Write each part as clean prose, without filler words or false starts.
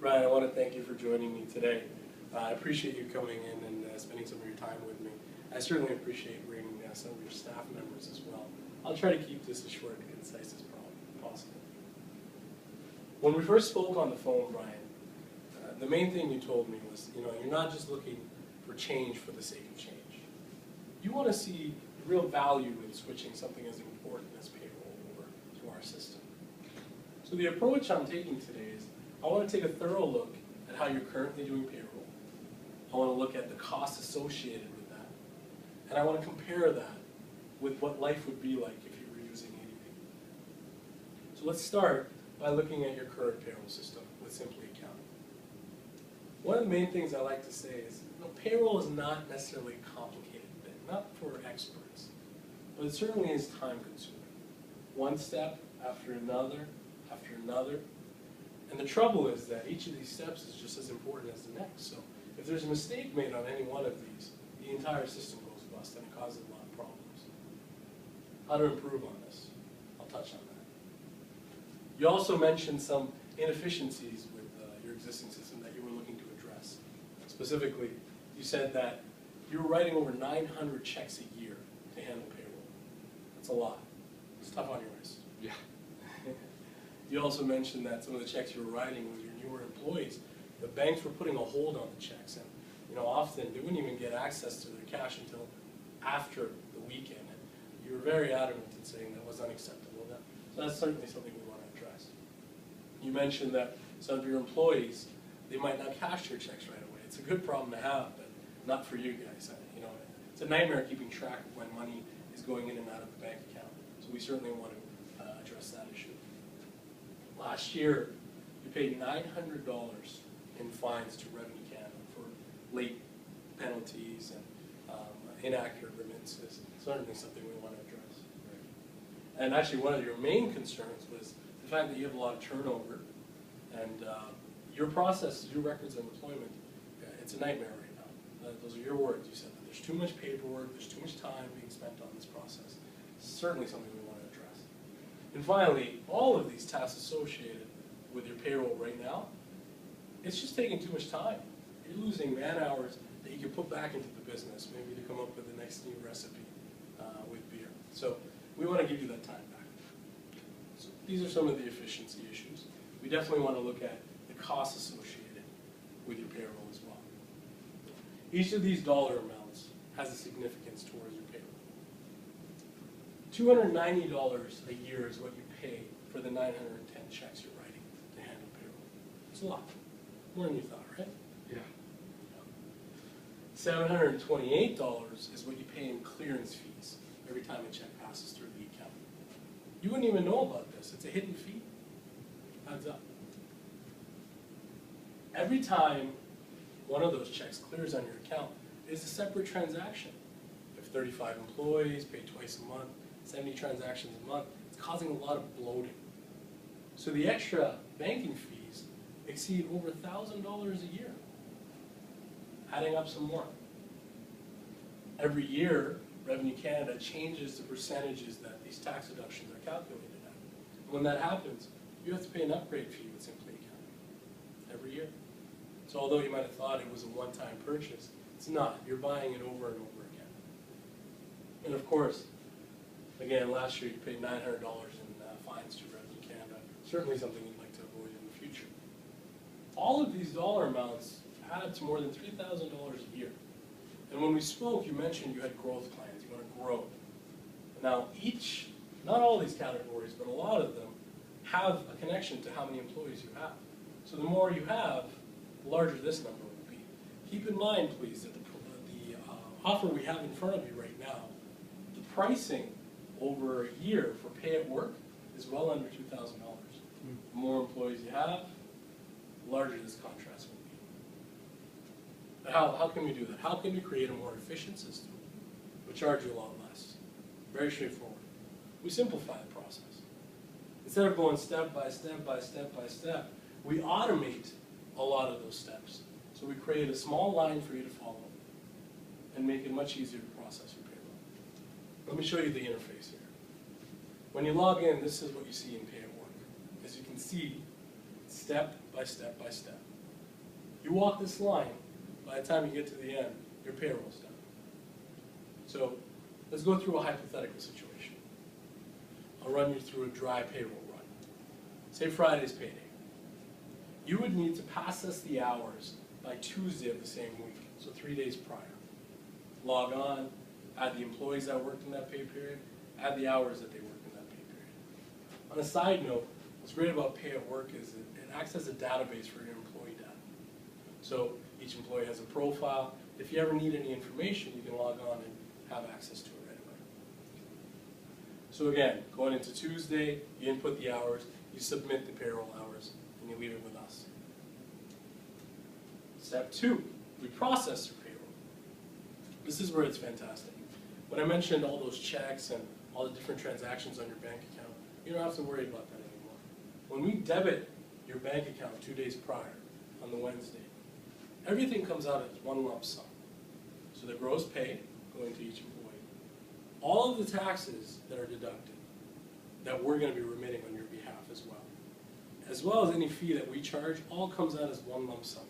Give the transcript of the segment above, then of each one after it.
Ryan, I want to thank you for joining me today. I appreciate you coming in and spending some of your time with me. I certainly appreciate bringing some of your staff members as well. I'll try to keep this as short and concise as possible. When we first spoke on the phone, Brian, the main thing you told me was, you're not just looking for change for the sake of change. You want to see real value in switching something as important as payroll over to our system. So the approach I'm taking today is, I want to take a thorough look at how you're currently doing payroll. I want to look at the costs associated with that. And I want to compare that with what life would be like if you were using ADP. So let's start by looking at your current payroll system with Simply Accounting. One of the main things I like to say is, payroll is not necessarily a complicated thing, not for experts, but it certainly is time consuming. One step after another, after another. And the trouble is that each of these steps is just as important as the next. So if there's a mistake made on any one of these, the entire system goes bust and it causes a lot of problems. How to improve on this? I'll touch on that. You also mentioned some inefficiencies with your existing system that you were looking to address. Specifically, you said that you were writing over 900 checks a year to handle payroll. That's a lot. It's tough on your wrist. Yeah. You also mentioned that some of the checks you were writing with your newer employees, the banks were putting a hold on the checks, and often they wouldn't even get access to their cash until after the weekend. And you were very adamant in saying that was unacceptable. So that's certainly something we want to address. You mentioned that some of your employees, they might not cash their checks right away. It's a good problem to have, but not for you guys. It's a nightmare keeping track of when money is going in and out of the bank account. So we certainly want to address that issue. Last year, you paid $900 in fines to Revenue Canada for late penalties and inaccurate remittances. Certainly something we want to address. Right. And actually, one of your main concerns was the fact that you have a lot of turnover, and your process, your records of employment, it's a nightmare right now. Those are your words. You said that there's too much paperwork, there's too much time being spent on this process. Certainly something we want to address. And finally, all of these tasks associated with your payroll right now, it's just taking too much time. You're losing man hours that you can put back into the business, maybe to come up with the next new recipe with beer. So we want to give you that time back. So these are some of the efficiency issues. We definitely want to look at the costs associated with your payroll as well. Each of these dollar amounts has a significance towards your payroll. $290 a year is what you pay for the 910 checks you're writing to handle payroll. It's a lot. More than you thought, right? Yeah. $728 is what you pay in clearance fees every time a check passes through the account. You wouldn't even know about this. It's a hidden fee. Adds up. Every time one of those checks clears on your account, it is a separate transaction. If 35 employees pay twice a month, 70 transactions a month, it's causing a lot of bloating. So the extra banking fees exceed over $1,000 a year, adding up some more. Every year, Revenue Canada changes the percentages that these tax deductions are calculated at. And when that happens, you have to pay an upgrade fee with Simply Accounting every year. So although you might have thought it was a one-time purchase, it's not. You're buying it over and over again. And of course, again, last year you paid $900 in fines to Revenue Canada. Certainly something you'd like to avoid in the future. All of these dollar amounts add up to more than $3,000 a year. And when we spoke, you mentioned you had growth plans. You want to grow. Now, not all these categories, but a lot of them have a connection to how many employees you have. So the more you have, the larger this number will be. Keep in mind, please, that the offer we have in front of you right now, the pricing over a year for pay at work is well under $2,000. The more employees you have, the larger this contrast will be. But how can we do that? How can we create a more efficient system? We'll charge you a lot less. Very straightforward. We simplify the process. Instead of going step by step by step by step, we automate a lot of those steps. So we create a small line for you to follow and make it much easier to process your payroll. Let me show you the interface here. When you log in, this is what you see in Pay at Work. As you can see, it's step by step by step. You walk this line, by the time you get to the end, your payroll's done. So let's go through a hypothetical situation. I'll run you through a dry payroll run. Say Friday's payday. You would need to process the hours by Tuesday of the same week, so 3 days prior. Log on, add the employees that worked in that pay period, add the hours that they worked in that pay period. On a side note, what's great about Pay at Work is it acts as a database for your employee data. So each employee has a profile. If you ever need any information, you can log on and have access to it right away. So again, going into Tuesday, you input the hours, you submit the payroll hours, and you leave it with us. Step 2, we process your payroll. This is where it's fantastic. When I mentioned all those checks and all the different transactions on your bank account, you don't have to worry about that anymore. When we debit your bank account 2 days prior on the Wednesday, everything comes out as one lump sum. So the gross pay going to each employee, all of the taxes that are deducted that we're going to be remitting on your behalf as well as any fee that we charge, all comes out as one lump sum.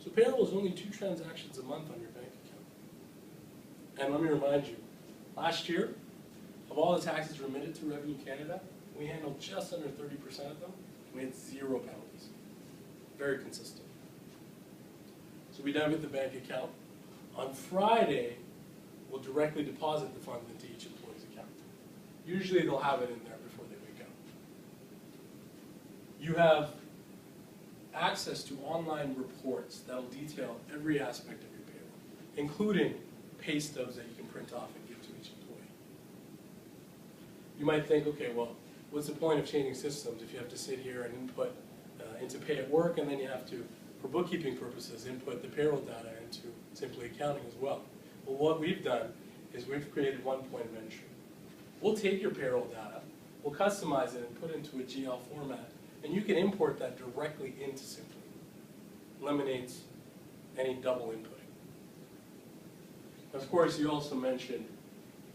So payroll is only 2 transactions a month on your bank account. And let me remind you, last year, of all the taxes remitted to Revenue Canada, we handled just under 30% of them, and we had 0 penalties. Very consistent. So we debit the bank account. On Friday, we'll directly deposit the funds into each employee's account. Usually they'll have it in there before they wake up. You have access to online reports that will detail every aspect of your payroll, including pay stubs that you can print off and give to each employee. You might think, okay, well, what's the point of changing systems if you have to sit here and input into Pay at Work, and then you have to, for bookkeeping purposes, input the payroll data into Simply Accounting as well? Well, what we've done is we've created one point of entry. We'll take your payroll data, we'll customize it and put it into a GL format, and you can import that directly into Simply. Eliminates any double inputting. Of course, you also mentioned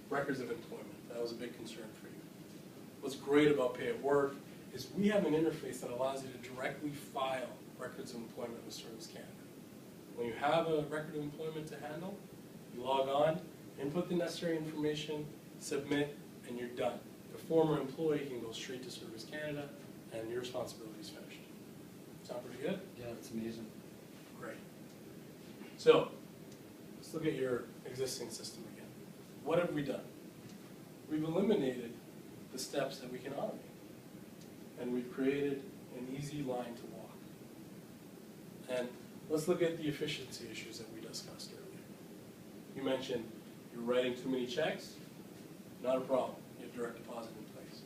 records of employment. That was a big concern for you. What's great about Pay at Work is we have an interface that allows you to directly file records of employment with Service Canada. When you have a record of employment to handle, you log on, input the necessary information, submit, and you're done. The former employee can go straight to Service Canada, and your responsibility is finished. Sound pretty good? Yeah, it's amazing. Great. So, let's look at your existing system again. What have we done? We've eliminated the steps that we can automate. And we've created an easy line to walk. And let's look at the efficiency issues that we discussed earlier. You mentioned you're writing too many checks. Not a problem. You have direct deposit in place.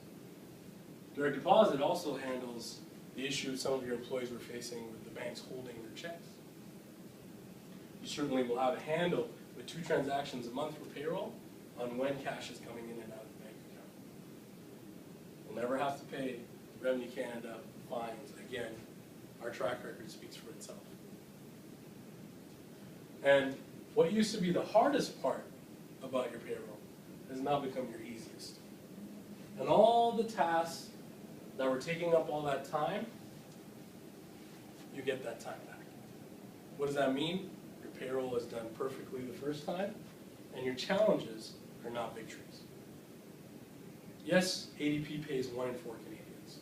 Direct deposit also handles the issue some of your employees were facing with the banks holding their checks. You certainly will have a handle with 2 transactions a month for payroll on when cash is coming in and out of the bank account. You'll never have to pay Revenue Canada fines. Again, our track record speaks for itself. And what used to be the hardest part about your payroll has now become your easiest. And all the tasks that were taking up all that time, you get that time back. What does that mean? Your payroll is done perfectly the first time, and your challenges are not victories. Yes, ADP pays 1 in 4 Canadians.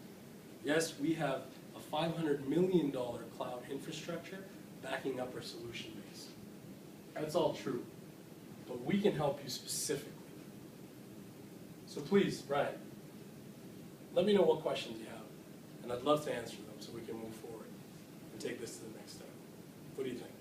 Yes, we have a $500 million cloud infrastructure backing up our solution base. That's all true, but we can help you specifically. So please, Ryan, let me know what questions you have, and I'd love to answer them so we can move forward and take this to the next step. What do you think?